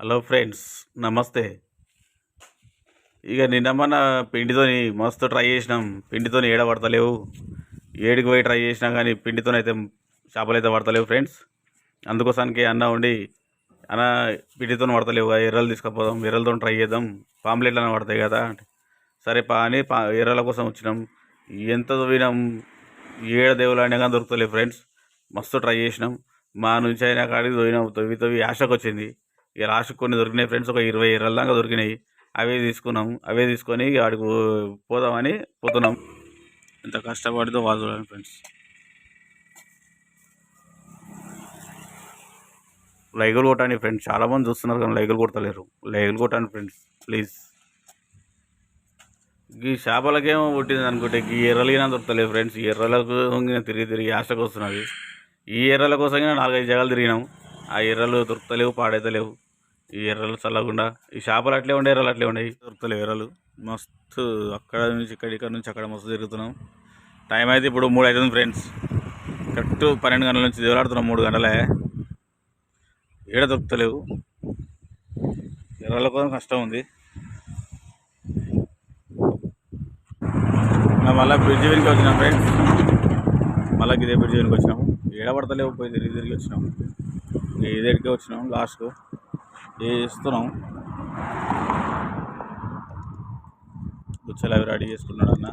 Hello friends, నమస్తే. ఇక నిన్న మన పిండితోని మస్తు ట్రై చేసినాం. పిండితోని ఏడ పడతలేవు. ఏడికి పోయి ట్రై చేసినా కానీ పిండితోని అయితే చేపలు అయితే పడతలేవు ఫ్రెండ్స్. అందుకోసానికి అన్న ఉండి అన్న పిండితో పడతలేవు, ఎర్రలు తీసుకుపోదాం, ఎర్రలతో ట్రై చేద్దాం, పాంప్లెట్లు అన్న పడతాయి కదా. సరే అని ఎర్రల కోసం వచ్చినాం. ఎంత పోయినాం, ఏడ దేవులు అయినా కానీ దొరుకుతలేవు ఫ్రెండ్స్. మస్తు ట్రై చేసినాం. మా నుంచి అయినా కాడికి పోయినాం, తవ్వి ఆశకు వచ్చింది. ఇక లాస్ట్కి కొన్ని దొరికినాయి ఫ్రెండ్స్, ఒక 20 ఎర్రల దాకా దొరికినాయి. అవే తీసుకున్నాం. అవే తీసుకొని ఆడికి పోదామని పోతున్నాం. ఎంత కష్టపడితో వాళ్ళు చూడండి ఫ్రెండ్స్. లైకులు కొట్టండి ఫ్రెండ్స్, చాలామంది చూస్తున్నారు కానీ లైకులు కొడతలేరు. లైకులు కొట్టండి ఫ్రెండ్స్ ప్లీజ్. ఈ చేపలకేమో పుట్టింది అనుకుంటే ఈ ఎర్రలైనా దొరుకుతలేదు ఫ్రెండ్స్. ఈ ఎర్రలకు తిరిగి తిరిగి ఆశకు వస్తున్నది. ఈ ఎర్రల కోసం 4-5 జగాలు తిరిగినాం. ఆ ఎర్రలు దొరుకుతలేవు, పాడైతలేవు. ఈ ఎర్రలు చల్లకుండా ఈ చేపలు అట్లే ఉండే, ఎర్రలు అట్లే ఉన్నాయి, దొరుకుతలేవు ఎర్రలు. మస్తు అక్కడ నుంచి ఇక్కడ నుంచి అక్కడ మస్తు తిరుగుతున్నాం. టైం అయితే ఇప్పుడు 3 అవుతుంది ఫ్రెండ్స్. కరెక్ట్ 12 గంటల నుంచి దేవులాడుతున్నాం. 3 గంటలే ఏడ దొరుకుతలేవు. ఎర్రల కోసం కష్టం ఉంది. మళ్ళీ బ్రిడ్జి వెనుక వచ్చినాం ఫ్రెండ్స్. మళ్ళీ ఇదే బ్రిడ్జి వెనుక వచ్చినాము. ఏడ పడతలేవు, పోయి తిరిగి తిరిగి వచ్చినాము. ఇదేడికే వచ్చినాం. లాస్ట్కు చేస్తున్నాం. గుచ్చలు అవి రెడీ చేసుకున్నాడు అన్న.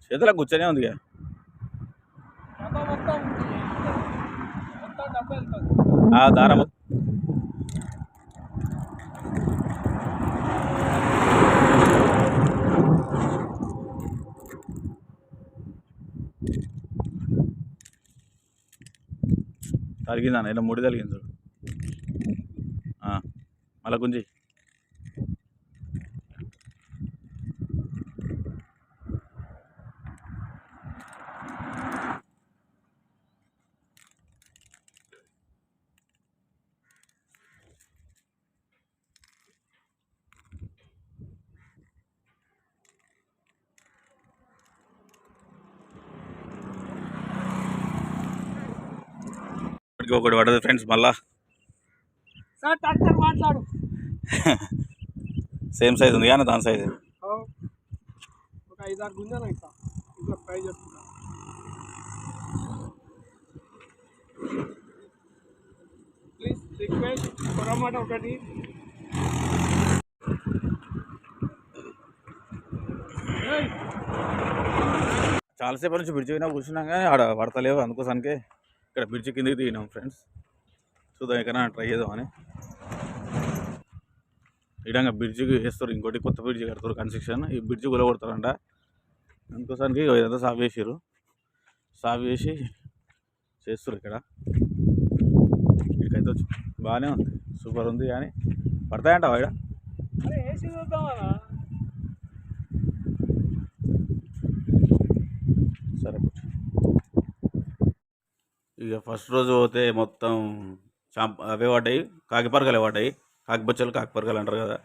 చేతులకు కూర్చొనే ఉంది. ఆ దారం తరిగిందా? ఇలా ముడి తలిగింది. మళ్ళా గుంజి ఒకటి పడదు ఫ్రెండ్స్. మళ్ళా సేమ్ సైజ్ ఉంది కానీ దాని సైజ్ ఒక 5-6 గుంజలు ఇంకా ఫ్రై చేస్తున్నా. ప్లీజ్ రిక్వెస్ట్ పొరమాట ఒకటి. చాలాసేపు నుంచి బ్రిడ్జి అయినా కూర్చున్నాం కానీ ఆడ పడతలేవు. అందుకోసానికి ఇక్కడ బ్రిడ్జి కిందకి దిగినాం ఫ్రెండ్స్. చూద్దాం ఎక్కడైనా ట్రై చేద్దామని. ఇడంగా బ్రిడ్జికి వేస్తారు, ఇంకోటి కొత్త బ్రిడ్జి కడతారు కన్స్ట్రక్షన్. ఈ బ్రిడ్జి కొలగొడతారంట. అందుకోసానికి ఇదంతా సాఫ్ చేసారు. సాఫ్ చేసి చేస్తారు. ఇక్కడికైతే వచ్చి బాగానే ఉంది, సూపర్ ఉంది. కానీ పడతాయంట వాడ. సరే, ఇక ఫస్ట్ రోజు పోతే మొత్తం అవే పడ్డాయి, కాకిపరకలే పడ్డాయి. కాకిబొచ్చలు కాకిపరకలు అంటారు కదా.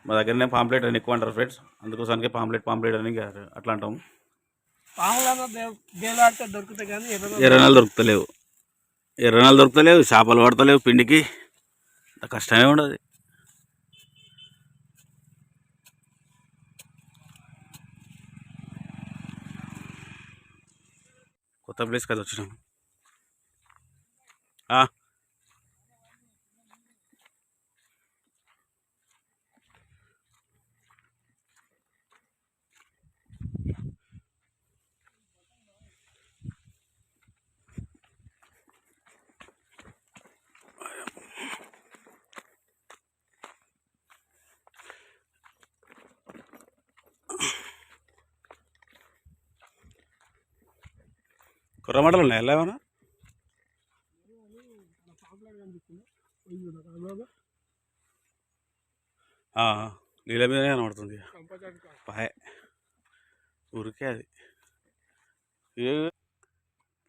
మా దగ్గరనే పాంప్లెట్ అని ఎక్కువ అంటారు ఫ్రెండ్స్. అందుకోసానికి పాంప్లెట్ అని అట్లా అంటాం. ఎర్రనాలు దొరుకుతలేవు, చేపలు పడతలేవు. పిండికి కష్టమే ఉండదు. కొత్త ప్లేస్కి అది వచ్చినాం. కుర్రమటలు ఉన్నాయి ఎలా ఏమన్నా? నీళ్ళ మీదనే కనబడుతుంది కంపల్సరీ కాదు. పాయ ఊరికే అది ఏ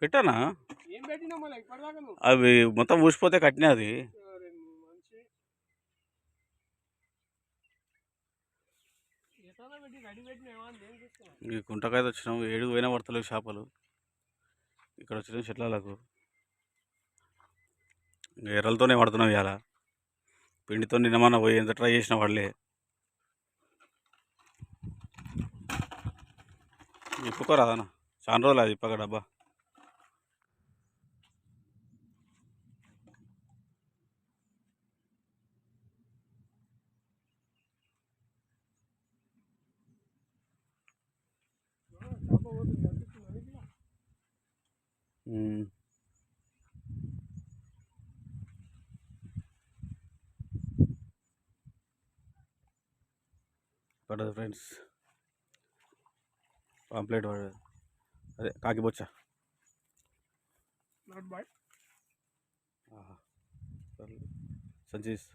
పెట్టానా ఏం పెట్టినా మళ్ళీ ఇప్పటిదాకా నువ్వు అవి మొత్తం ఊసిపోతే కట్టినా అది అరే మంచి ఎట్లా పెట్టి రెడీ పెట్టిన ఏమని నేను చూస్తున్నాను. ఈ గుంటకైతే వచ్చినాం 7 పోయినా పడతలేవు చేపలు ఇక్కడ వచ్చిన చెట్లకు ఎర్రలతోనే పడుతున్నాం ఇవాళ పిండితో నిన్నమన్నా పోయి ఎంత ట్రై చేసినా పడలే ఇప్పుకోరాదన్న చాలా రోజులు అది ఇప్పక డబ్బా చేప పోతుంది కనిపిస్తుంది అనికి. పడదు ఫ్రెండ్స్ పాంప్లెట్ పడదు అదే కాకిబొచ్చ నాట్ బాయ్ సంచీస్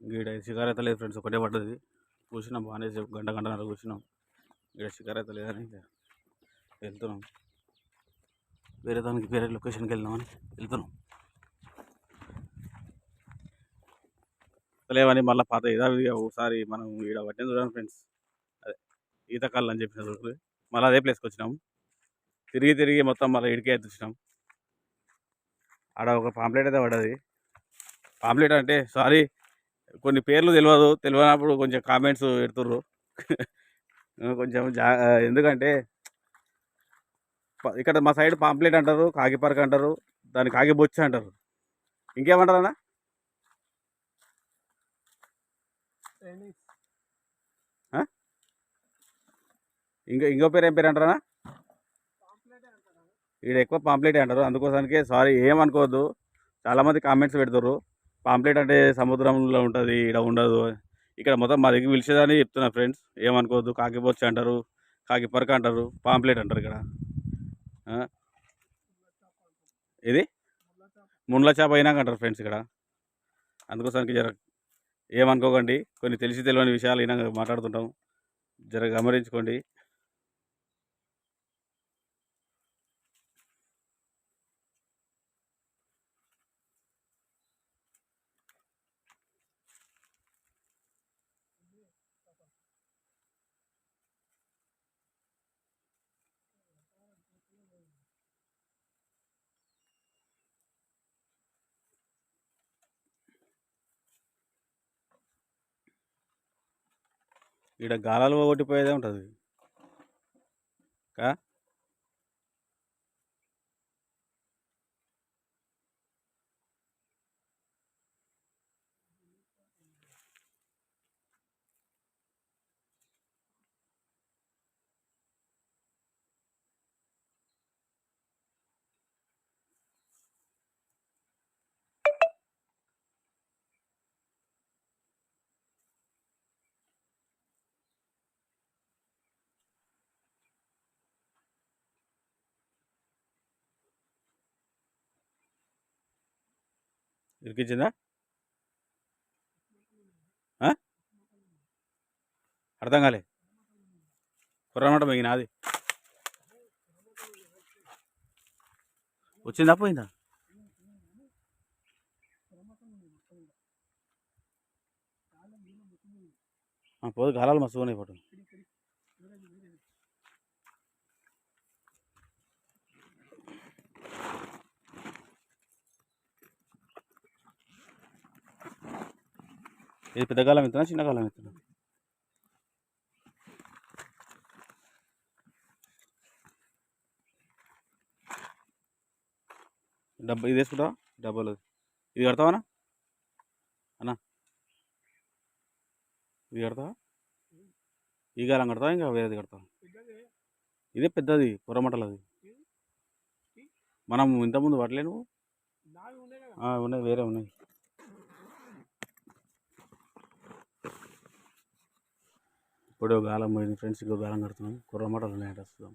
గీడ షికార్ అయితే లేదు ఫ్రెండ్స్ ఒకటే పడ్డది కూర్చున్నాం బాగానే గంట గంటన్నర కూర్చున్నాం ఇక్కడ షికార్ అయితే లేదని ఇంకా వెళ్తున్నాం వేరే దానికి వేరే లొకేషన్కి వెళ్దామని వెళ్తున్నాం లేవని మళ్ళీ పాత యథావిధిగా ఒకసారి మనం ఈడ పట్టిన చూడండి ఫ్రెండ్స్ అదే ఈతకాళ్ళు అని చెప్పిన చూడు మళ్ళీ అదే ప్లేస్కి వచ్చినాం తిరిగి తిరిగి మొత్తం మళ్ళీ ఇడికే వచ్చినాం ఆడ ఒక పాంప్లెట్ అయితే పడ్డది పాంప్లెట్ అంటే సారీ కొన్ని పేర్లు తెలియనప్పుడు కొంచెం కామెంట్స్ పెడుతుర్రు కొంచెం ఎందుకంటే ఇక్కడ మా సైడ్ పాంప్లెట్ అంటారు కాకిపరక అంటారు దాన్ని కాకిబొచ్చు అంటారు ఇంకేమంటారు అన్న చైనీస్ ఇంకో పేరు ఏం పేరు అంటారా పాంప్లెటే అంటారా. ఇక్కడ ఎక్కువ పాంప్లెటే అంటారు అందుకోసానికి సారీ ఏమనుకోవద్దు చాలామంది కామెంట్స్ పెడతారు పాంప్లెట్ అంటే సముద్రంలో ఉంటుంది ఇక్కడ ఉండదు ఇక్కడ మొత్తం మా దగ్గర పిలిచేదని చెప్తున్నా ఫ్రెండ్స్ ఏమనుకోవద్దు కాకిబొచ్చు అంటారు కాకిపరక అంటారు పాంప్లెట్ అంటారు ఇక్కడ ఇది ముళ్ళ చేప అయినాక అంటారు ఫ్రెండ్స్ ఇక్కడ అందుకోసానికి జర ఏమనుకోకండి కొన్ని తెలిసి తెలియని విషయాలు అయినా మాట్లాడుతుంటాం జర గమనించుకోండి ఇక్కడ గాలాలు కొట్టిపోయేదే ఉంటుంది ఇరికించిందా అర్థం కాలే కుర్రమాట మిగిలిన అది వచ్చిందా పోయిందా పోదు గాలాలు మస్తు ఉన్నాయి పట్టు ఇది పెద్ద కాలం ఎత్తున్నా చిన్న కాలం ఎత్తున్నా డబ్బా ఇది వేసుకుంటావా డబ్బాలు ఇది కడతావా అన్నా ఇది కడతావా ఈ కాలం కడతావా ఇంకా వేరేది కడతావా ఇదే పెద్దది పొరమటలు అది మనం ఇంతకుముందు పట్టలే నువ్వు ఉన్నాయి వేరే ఉన్నాయి ఇప్పుడు గాలం పోయింది ఫ్రెండ్స్ ఇంకో గాలం కడుతున్నాం కుర్రమటలు ఉన్నాయంట వస్తున్నాం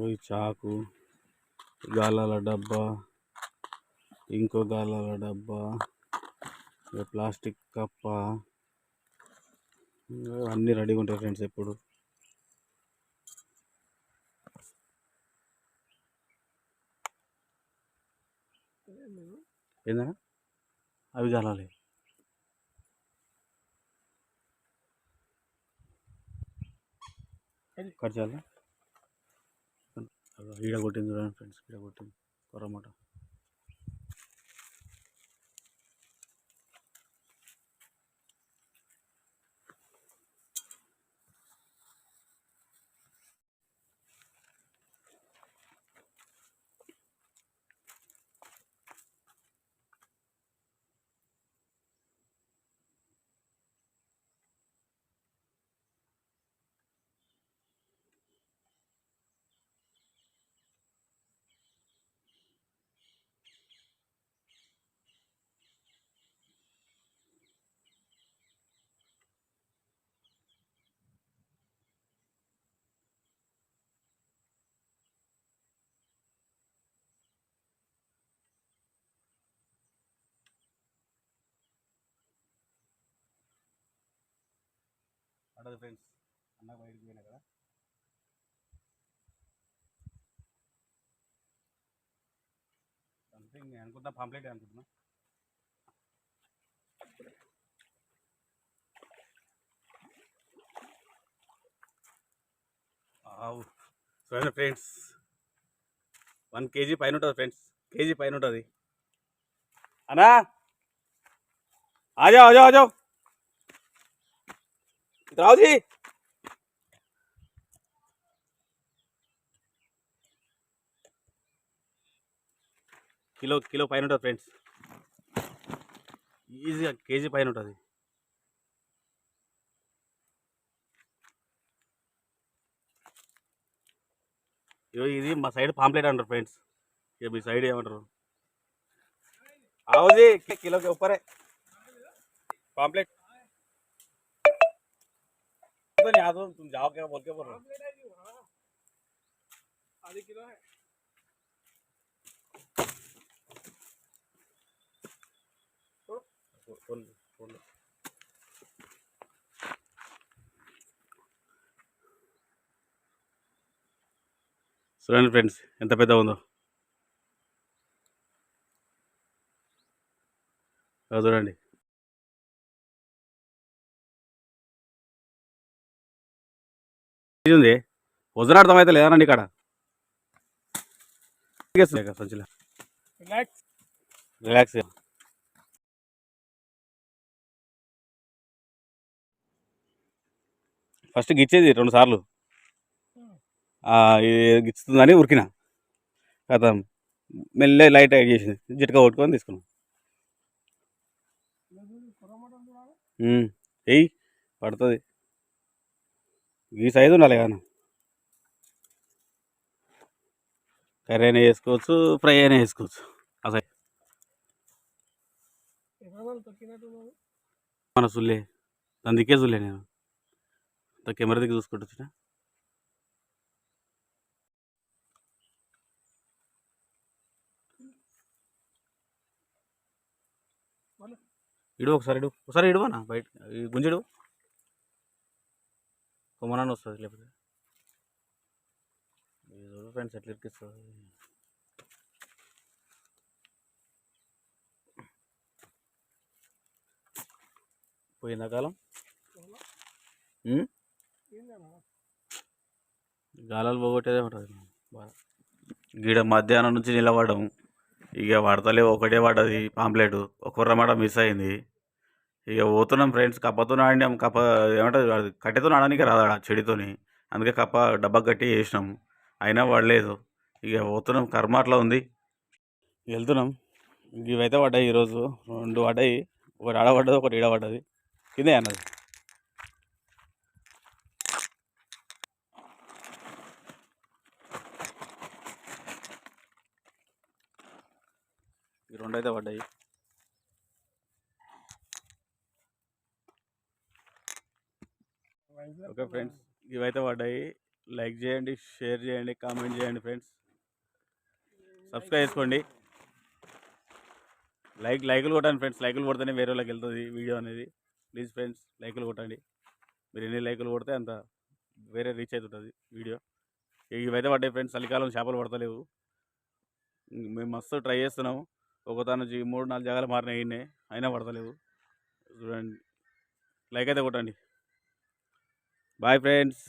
ఈ చాకు, గాలాల డబ్బా, ఇంకో గాలాల డబ్బా, ఇక ప్లాస్టిక్ కప్ప, అన్నీ రెడీగా ఉంటాయి ఫ్రెండ్స్ ఎప్పుడు. ఏందన్నా అవి కాలాలి. కట్ చేయాలా? ఈడ కొట్టింది చూడండి ఫ్రెండ్స్, ఈడ కొట్టింది కొరమాట. పడదు ఫ్రెండ్స్, అన్న బయటికి పోయినా కదా. సంథింగ్ నేను అనుకుంటున్నా పాంప్లెట్ అనుకుంటున్నా. చూడండి ఫ్రెండ్స్, 1 kg పైన ఉంటుంది ఫ్రెండ్స్, కేజీ పైన ఉంటుంది. అన్నా ఆజాओ आजाओ आजाओ इधर आओ जी. కిలో పైన ఉంటుంది ఫ్రెండ్స్, ఈజీగా కేజీ పైన ఉంటుంది. ఇది మా సైడ్ పాంప్లెట్ అంటారు ఫ్రెండ్స్, ఇక మీ సైడ్ ఏమంటారు? आओ जी, किलो के ऊपर है पाम्पलेट. तो नहीं आ, तो तुम जाओ क्या बोल के बोल रहे हो? आधे किलो है. చూడండి ఫ్రెండ్స్ ఎంత పెద్ద ఉందో. చూడండి ఉంది, వజన అర్థమైతే లేదనండి ఇక్కడ. సంచిలో రిలాక్స్. రిలాక్స్. ఫస్ట్ గిచ్చేది 2 సార్లు, గిచ్చుతుందని ఉరికిన కదా, మెల్లె లైట్ యాడ్ చేసింది, జిట్కా కొట్టుకొని తీసుకున్నాం. ఎయ్యి పడుతుంది, ఈ సైజు ఉండాలి కదా. కర్రీ అయినా వేసుకోవచ్చు, ఫ్రై అయినా వేసుకోవచ్చు. అసలు మన సుల్లే, దాని దిక్కే సుల్లే, నేను కెమెరా దిక్కు చూసుకుంటూ వచ్చిన. ఇడు ఒకసారి ఇడువా బయట, గుంజిడు కొమ్మనాన్ని వస్తుంది. లేకపోతే ఫ్రెండ్స్ ఎట్లా ఇరికిస్తుంది. పోయిందా కాలం, గాలాలు పోగొట్టేదే ఉంటుంది బాగా. గీడ మధ్యాహ్నం నుంచి నిలబడడం, ఇక పడతలే, ఒకటే పడ్డది పాంప్లెట్, ఒక కుర్రమాట మిస్ అయింది. ఇక పోతున్నాం ఫ్రెండ్స్, కప్పతో ఆడినాం. కప్ప ఏమంటుంది, కట్టెతో ఆడడానికి రాదా చెడితోని, అందుకే కప్ప డబ్బా కట్టి వేసినాం, అయినా పడలేదు. ఇక పోతున్నాం, కర్మ అట్లా ఉంది. వెళ్తున్నాం. ఇవైతే పడ్డాయి ఈరోజు, 2 పడ్డాయి, ఒకటి ఆడ పడ్డది, ఒకటి ఈడ పడ్డది, కిందే అన్నది. ఈ 2 అయితే పడ్డాయి. ఓకే ఫ్రెండ్స్, ఇవైతే పడ్డాయి. లైక్ చేయండి, షేర్ చేయండి, కామెంట్ చేయండి ఫ్రెండ్స్. సబ్స్క్రైబ్ చేసుకోండి. లైకులు కొట్టండి ఫ్రెండ్స్. లైకులు కొడితేనే వేరే వాళ్ళకి వెళ్తుంది వీడియో అనేది. ప్లీజ్ ఫ్రెండ్స్ లైకులు కొట్టండి. మీరు ఎన్ని లైకులు కొడితే అంత వేరే రీచ్ అవుతుంటుంది వీడియో. ఇవైతే పడ్డాయి ఫ్రెండ్స్. చలికాలం చేపలు పడతలేవు. మేము మస్తు ట్రై చేస్తున్నాము. ఒక తను 3-4 జాగాలు మారినాయి, అయినా పడతలేవు. చూడండి, లైక్ అయితే కొట్టండి. Bye friends.